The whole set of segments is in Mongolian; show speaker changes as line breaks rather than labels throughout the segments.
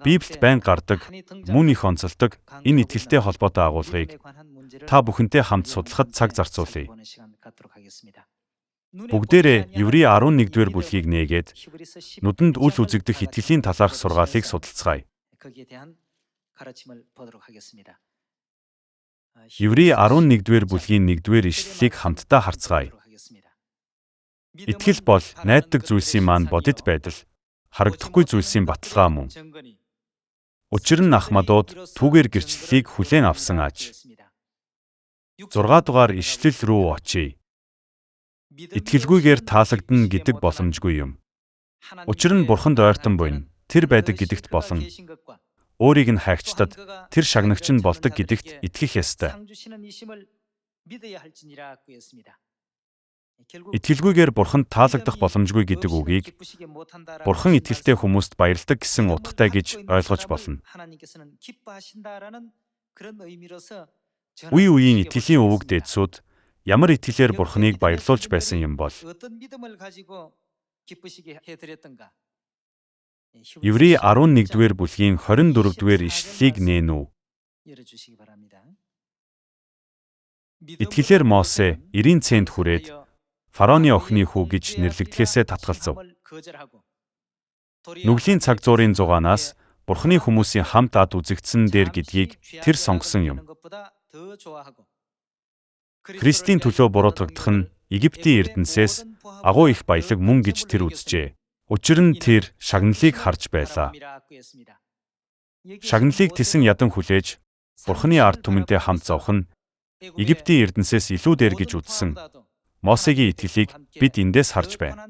Библиэд байнга гардаг, мөн их онцолдог энэ итгэлтэй холбоотой агуулгыг та бүхэнтэй хамт судлахад цаг зарцуулъя. Бүгдээрээ Еврей 11-р бүлгийг нээгээд нүдэнд үл үзэгдэх итгэлийн талаарх сургаалыг судалцгаая. Еврей 11-р бүлгийн 1-р ишлэлийг хамтдаа харцгаая. Итгэл бол найддаг зүйлсийн маань бодит байдал, харагдахгүй зүйлсийн баталгаа мөн. Учир нь Ахмадууд түүгээр гэрчлэлийг хүлээн авсан аж. 6 дугаар ишлэл рүү очие. Итгэлгүйгээр таалагдана гэдэг боломжгүй юм. Учир нь Бурханд ойртон буйна, тэр байдаг гэдэгт болон өөрийг нь хайгчдад тэр шагнагч нь болдог гэдэгт итгэх ёстой. Итгэлгүйгээр Бурханд таалагдах боломжгүй гэдэг үгийг Бурхан итгэлтэй хүмүүст баярладаг гэсэн утгатай гэж ойлгож болно. Үе үеийн итгэлийн өвөг дээдсүүд ямар итгэлээр Бурханыг баярлуулж байсан юм бол Еврей 11-р бүлгийн 24-р ишлэлийг нээнүү. Итгэлээр Мосе 90 цент хүрээд фараоны охины хүү гэж нэрлэгдэхээсээ татгалзав. Нүглийн цаг зуурын зугаанаас Бурханы хүмүүсийн хамт ад үзэгдсэн дээр гэдгийг тэр сонгосон юм. Христийн төлөө буруутгагдах нь Египтийн эрдэнсээс агуу их баялаг мөн гэж тэр үзжээ. Учир нь тэр шагналыг харж байлаа. Шагналыг тесэн ядан хүлээж Бурханы ард түмэнтэй хамт зовх нь Египтийн эрдэнсээс илүү дээр гэж үзсэн Мосегийн итгэлийг бид эндээс харж байна.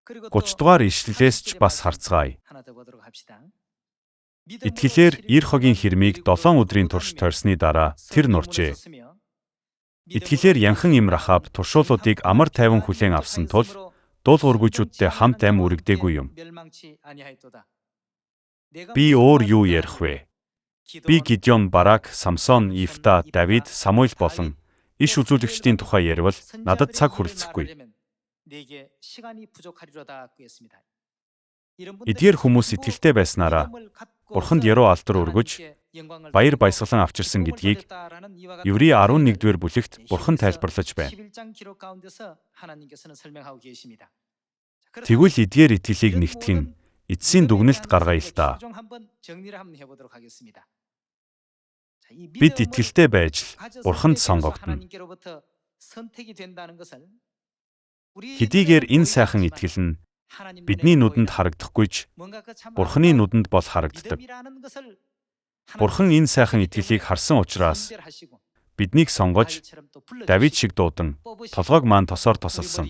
30 дугаар ишлэлээс ч бас харцгаая. Итгэлээр ир хогийн хэрмийг 7 өдрийн турш тойрсны дараа тэр нуржээ. Итгэлээр янхан им Рахаб туршуулуудыг амар тайван хүлээн авсан тул дул ургуйчүүдтэй хамт ам үрэгдээгүй юм. Би өөр юу ярих вэ? Би Гидеон, Барак, Самсон, Ифта, Давид, Самуил болон иш үзүүлэгчдийн тухай ярил надад цаг хүрэлцэхгүй. Эдгээр хүмүүс итгэлтэй байснараа Бурханд яруу алдар өргөж баяр баясгалан авчирсан гэдгийг Еврей 11-р бүлэгт Бурхан тайлбарлаж байна. Тэгвэл эдгээр итгэлийг нэгтгэх нь эцсийн дүгнэлт гаргая л да. Бид итгэлтэй байж Бурханд сонгогдно. Хэдийгээр энэ сайхан итгэл нь бидний нүдэнд харагдахгүйч Бурханы нүдэнд бол харагддаг. Бурхан энэ сайхан итгэлийг харсан учраас биднийг сонгож Давид шиг дуудан толгойг маань тосоор тосолсон.